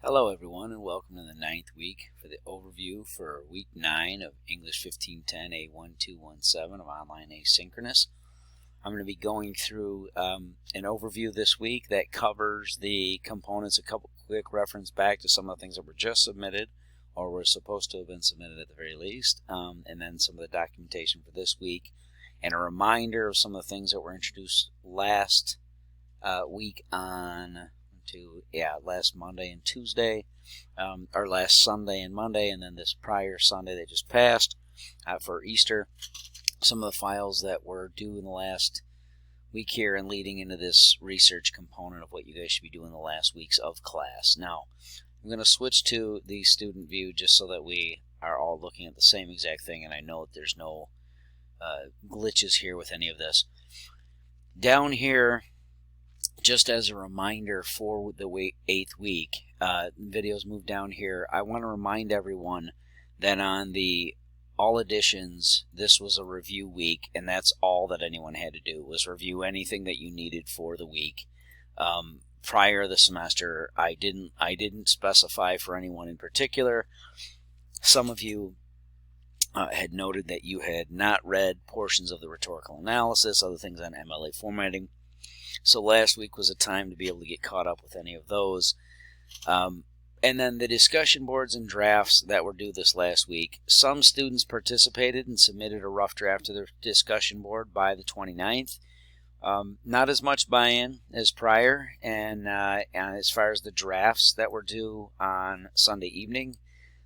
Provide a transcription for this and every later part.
Hello everyone, and welcome to the 9th week for the overview for week 9 of English 1510-A1217 of online asynchronous. I'm going to be going through an overview this week that covers the components, a couple quick reference back to some of the things that were just submitted or were supposed to have been submitted at the very least, and then some of the documentation for this week, and a reminder of some of the things that were introduced last week on last Monday and Tuesday, or last Sunday and Monday, and then this prior Sunday that just passed for Easter. Some of the files that were due in the last week here and leading into this research component of what you guys should be doing the last weeks of class. Now, I'm going to switch to the student view just so that we are all looking at the same exact thing, and I know that there's no glitches here with any of this. Down here, just as a reminder for the 8th week, videos move down here. I want to remind everyone that on the all editions, this was a review week, and that's all that anyone had to do was review anything that you needed for the week. Prior to the semester, I didn't specify for anyone in particular. Some of you had noted that you had not read portions of the rhetorical analysis, other things on MLA formatting. So last week was a time to be able to get caught up with any of those. And then the discussion boards and drafts that were due this last week. Some students participated and submitted a rough draft to their discussion board by the 29th. Not as much buy-in as prior, and as far as the drafts that were due on Sunday evening,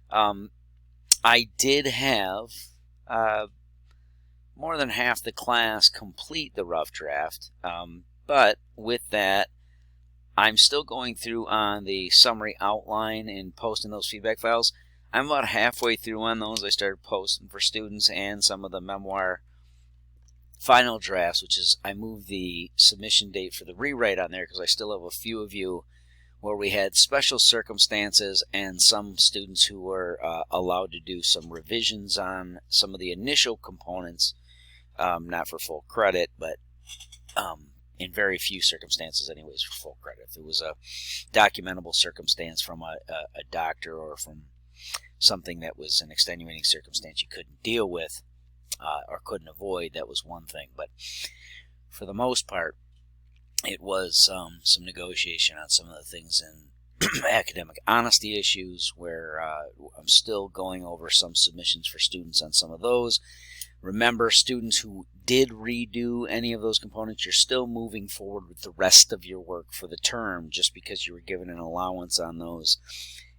I did have more than half the class complete the rough draft. But with that, I'm still going through on the summary outline and posting those feedback files. I'm about halfway through on those. I started posting for students and some of the memoir final drafts, which is I moved the submission date for the rewrite on there because I still have a few of you where we had special circumstances and some students who were allowed to do some revisions on some of the initial components, not for full credit, but in very few circumstances anyways for full credit. If it was a documentable circumstance from a doctor or from something that was an extenuating circumstance you couldn't deal with or couldn't avoid, that was one thing. But for the most part, it was some negotiation on some of the things in academic honesty issues where I'm still going over some submissions for students on some of those. Remember, students who did redo any of those components, you're still moving forward with the rest of your work for the term just because you were given an allowance on those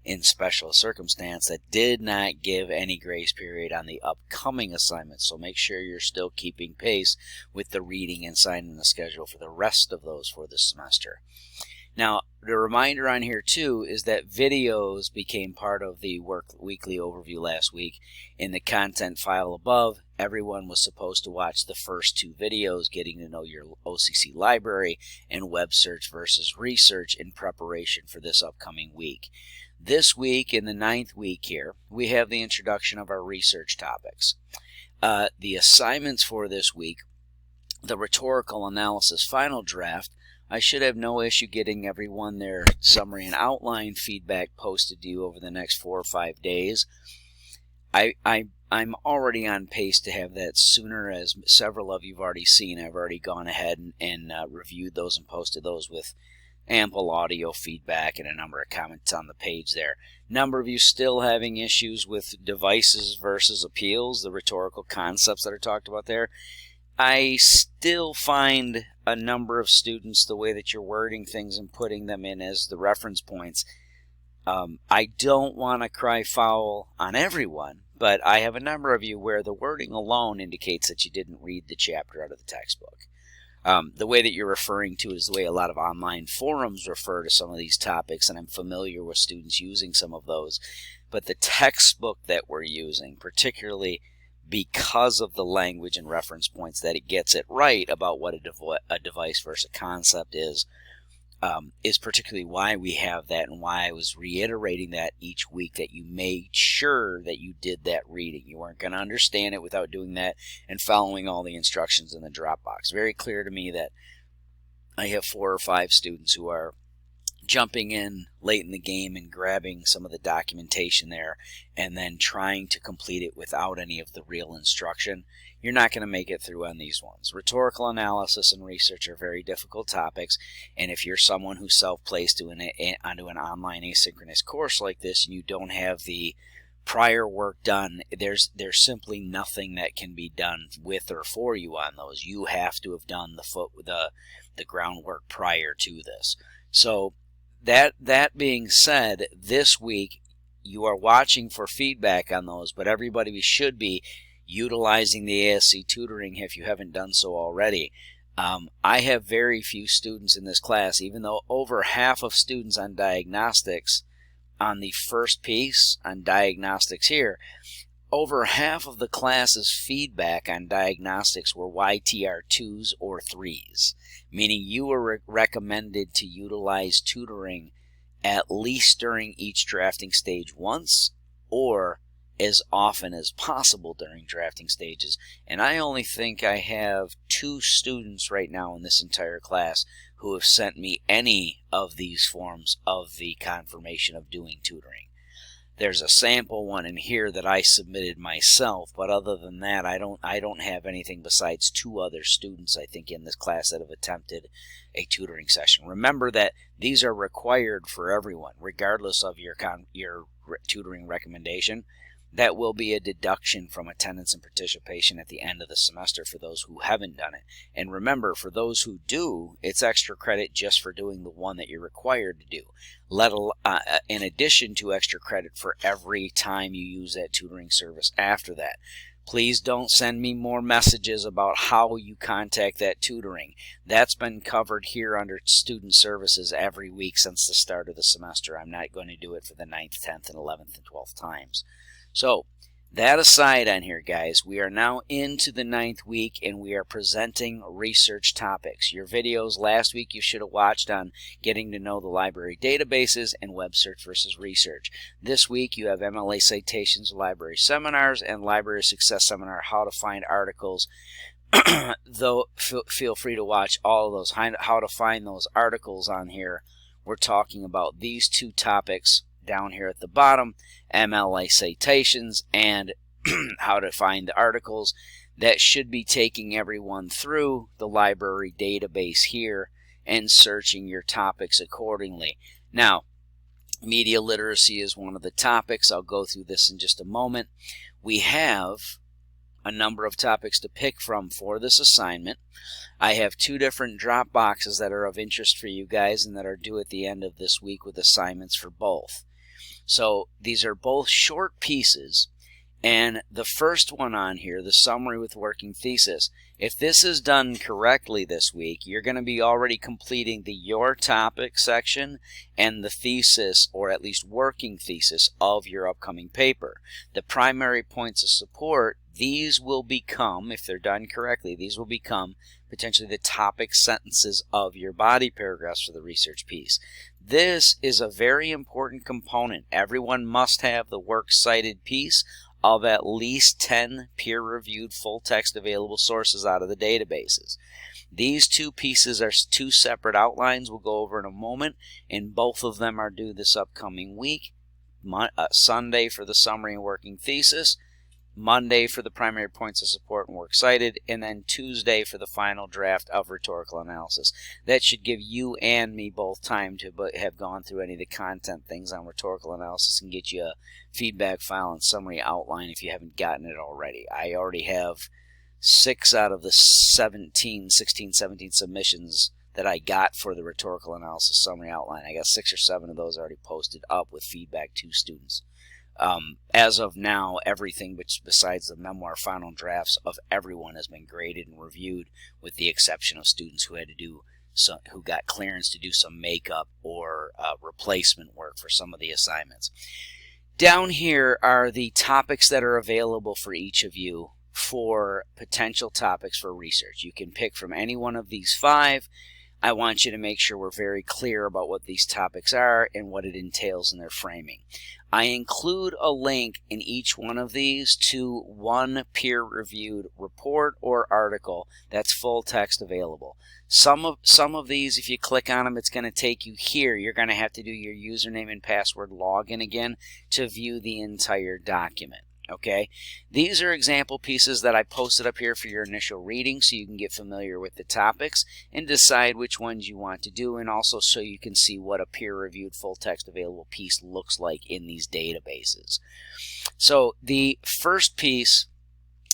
in special circumstance that did not give any grace period on the upcoming assignments. So make sure you're still keeping pace with the reading and signing the schedule for the rest of those for this semester. Now, the reminder on here too is that videos became part of the weekly overview last week. In the content file above, everyone was supposed to watch the first 2 videos, getting to know your OCC library and web search versus research in preparation for this upcoming week. This week, in the 9th week here, we have the introduction of our research topics. The assignments for this week, the rhetorical analysis final draft, I should have no issue getting everyone their summary and outline feedback posted to you over the next 4 or 5 days. I'm already on pace to have that sooner, as several of you have already seen. I've already gone ahead and reviewed those and posted those with ample audio feedback and a number of comments on the page there. Number of you still having issues with devices versus appeals, the rhetorical concepts that are talked about there. I still find a number of students, the way that you're wording things and putting them in as the reference points, I don't want to cry foul on everyone, but I have a number of you where the wording alone indicates that you didn't read the chapter out of the textbook. The way that you're referring to it is the way a lot of online forums refer to some of these topics, and I'm familiar with students using some of those. But the textbook that we're using, particularly because of the language and reference points that it gets it right about what a device versus a concept is particularly why we have that and why I was reiterating that each week, that you made sure that you did that reading. You weren't going to understand it without doing that and following all the instructions in the Dropbox. Very clear to me that I have 4 or 5 students who are jumping in late in the game and grabbing some of the documentation there and then trying to complete it without any of the real instruction, you're not going to make it through on these ones. Rhetorical analysis and research are very difficult topics, and if you're someone who self-placed onto an online asynchronous course like this and you don't have the prior work done, there's simply nothing that can be done with or for you on those. You have to have done the groundwork prior to this. So that being said, this week you are watching for feedback on those, but everybody should be utilizing the ASC tutoring if you haven't done so already. I have very few students in this class, even though over half of students on diagnostics on the first piece on diagnostics here, over half of the class's feedback on diagnostics were YTR 2s or 3s, meaning you were recommended to utilize tutoring at least during each drafting stage once or as often as possible during drafting stages. And I only think I have 2 students right now in this entire class who have sent me any of these forms of the confirmation of doing tutoring. There's a sample one in here that I submitted myself, but other than that, I don't have anything besides 2 other students, I think, in this class that have attempted a tutoring session. Remember that these are required for everyone, regardless of your tutoring recommendation. That will be a deduction from attendance and participation at the end of the semester for those who haven't done it. And remember, for those who do, it's extra credit just for doing the one that you're required to do, in addition to extra credit for every time you use that tutoring service after that. Please don't send me more messages about how you contact that tutoring. That's been covered here under student services every week since the start of the semester. I'm not going to do it for the 9th, 10th, and 11th, and 12th times. So, that aside on here, guys, we are now into the 9th week and we are presenting research topics. Your videos last week you should have watched on getting to know the library databases and web search versus research. This week you have MLA citations, library seminars, and library success seminar, how to find articles. Though feel free to watch all of those, how to find those articles on here. We're talking about these 2 topics down here at the bottom, MLA citations and how to find the articles. That should be taking everyone through the library database here and searching your topics accordingly. Now, media literacy is one of the topics. I'll go through this in just a moment. We have a number of topics to pick from for this assignment. I have 2 different drop boxes that are of interest for you guys and that are due at the end of this week with assignments for both. So these are both short pieces, and the first one on here, the summary with working thesis, if this is done correctly this week, you're going to be already completing the your topic section and the thesis, or at least working thesis, of your upcoming paper. The primary points of support, these will become, if they're done correctly, these will become potentially the topic sentences of your body paragraphs for the research piece. This is a very important component. Everyone must have the works cited piece of at least 10 peer-reviewed full-text available sources out of the databases. These 2 pieces are 2 separate outlines we'll go over in a moment, and both of them are due this upcoming week. Sunday for the summary and working thesis, Monday for the primary points of support and works cited, and then Tuesday for the final draft of rhetorical analysis. That should give you and me both time to have gone through any of the content things on rhetorical analysis and get you a feedback file and summary outline if you haven't gotten it already. I already have 6 out of the 16, 17 submissions that I got for the rhetorical analysis summary outline. I got 6 or 7 of those already posted up with feedback to students. As of now, everything besides the memoir final drafts of everyone has been graded and reviewed, with the exception of students who had to do who got clearance to do some makeup or replacement work for some of the assignments. Down here are the topics that are available for each of you for potential topics for research. You can pick from any one of these 5. I want you to make sure we're very clear about what these topics are and what it entails in their framing. I include a link in each one of these to one peer-reviewed report or article that's full text available. Some of these, if you click on them, it's going to take you here. You're going to have to do your username and password login again to view the entire document. Okay, these are example pieces that I posted up here for your initial reading so you can get familiar with the topics and decide which ones you want to do, and also so you can see what a peer-reviewed full text available piece looks like in these databases. So the first piece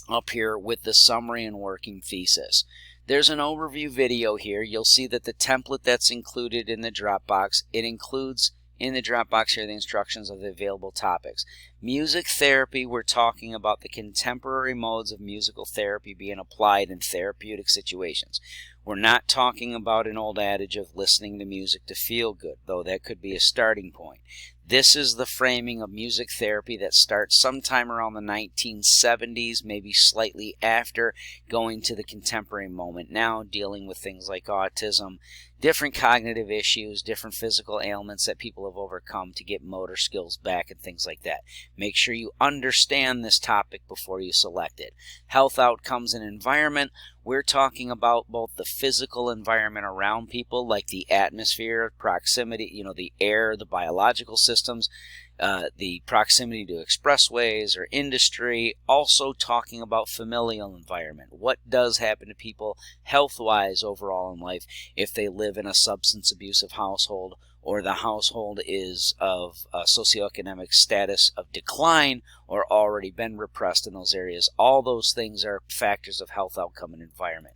up here with the summary and working thesis. There's an overview video here. You'll see that the template that's included in the Dropbox, it includes in the Dropbox here the instructions of the available topics. Music therapy, we're talking about the contemporary modes of musical therapy being applied in therapeutic situations. We're not talking about an old adage of listening to music to feel good, though that could be a starting point. This is the framing of music therapy that starts sometime around the 1970s, maybe slightly after, going to the contemporary moment now, dealing with things like autism, different cognitive issues, different physical ailments that people have overcome to get motor skills back and things like that. Make sure you understand this topic before you select it. Health outcomes and environment, we're talking about both the physical environment around people, like the atmosphere, proximity, the air, the biological systems, the proximity to expressways or industry. Also talking about familial environment. What does happen to people health-wise overall in life if they live in a substance abusive household, or the household is of socioeconomic status of decline or already been repressed in those areas. All those things are factors of health outcome and environment.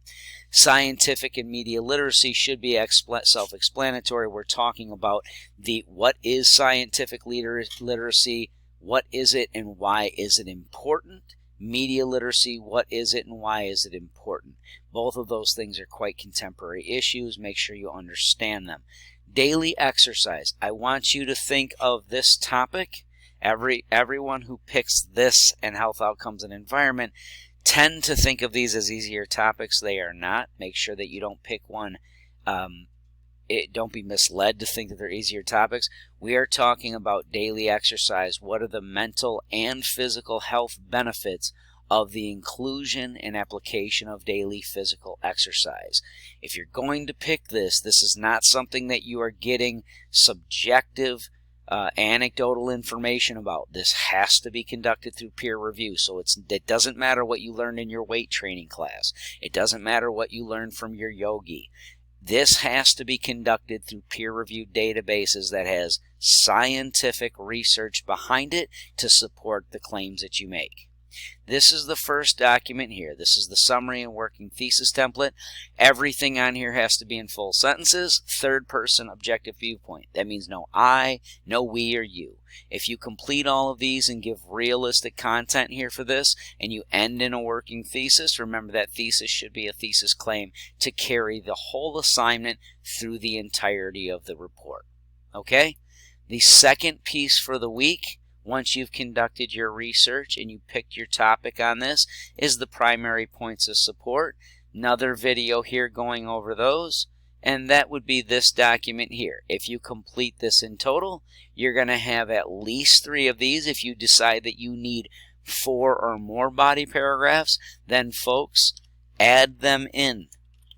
Scientific and media literacy should be self-explanatory. We're talking about what is scientific literacy, what is it, and why is it important? Media literacy, what is it and why is it important? Both of those things are quite contemporary issues. Make sure you understand them. Daily exercise. I want you to think of this topic. Everyone who picks this and health outcomes and environment tend to think of these as easier topics. They are not. Make sure that you don't pick one. Don't be misled to think that they're easier topics. We are talking about daily exercise. What are the mental and physical health benefits of the inclusion and application of daily physical exercise? If you're going to pick this, this is not something that you are getting subjective anecdotal information about. This has to be conducted through peer review. So it doesn't matter what you learned in your weight training class. It doesn't matter what you learned from your yogi. This has to be conducted through peer-reviewed databases that has scientific research behind it to support the claims that you make. This is the first document here. This is the summary and working thesis template. Everything on here has to be in full sentences, third-person objective viewpoint. That means no I, no we, or you. If you complete all of these and give realistic content here for this, and you end in a working thesis, remember that thesis should be a thesis claim to carry the whole assignment through the entirety of the report. Okay? The second piece for the week, once you've conducted your research and you picked your topic on this, is the primary points of support. Another video here going over those, and that would be this document here. If you complete this in total, you're going to have at least 3 of these. If you decide that you need 4 or more body paragraphs, then folks, add them in.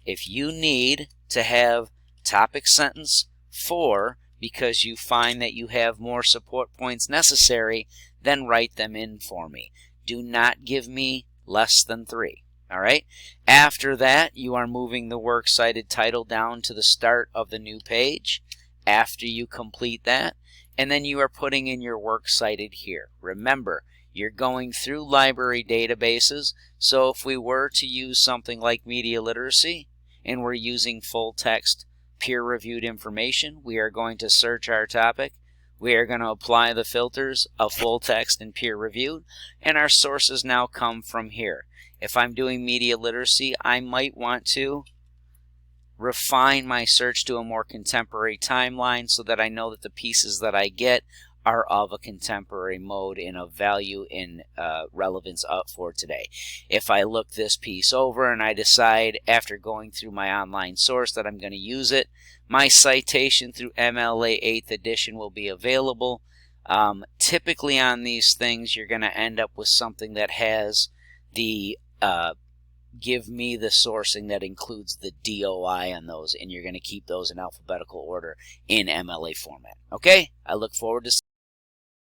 If you need to have topic sentence 4 because you find that you have more support points necessary, then write them in for me. Do not give me less than 3. All right? After that, you are moving the works cited title down to the start of the new page after you complete that, and then you are putting in your works cited here. Remember, you're going through library databases, so if we were to use something like media literacy and we're using full text peer-reviewed information, we are going to search our topic. We are going to apply the filters of full text and peer-reviewed, and our sources now come from here. If I'm doing media literacy, I might want to refine my search to a more contemporary timeline so that I know that the pieces that I get are of a contemporary mode and of value in relevance up for today. If I look this piece over and I decide after going through my online source that I'm going to use it, my citation through MLA 8th edition will be available. Typically on these things you're going to end up with something that has the give me the sourcing that includes the DOI on those, and you're going to keep those in alphabetical order in MLA format. Okay? I look forward to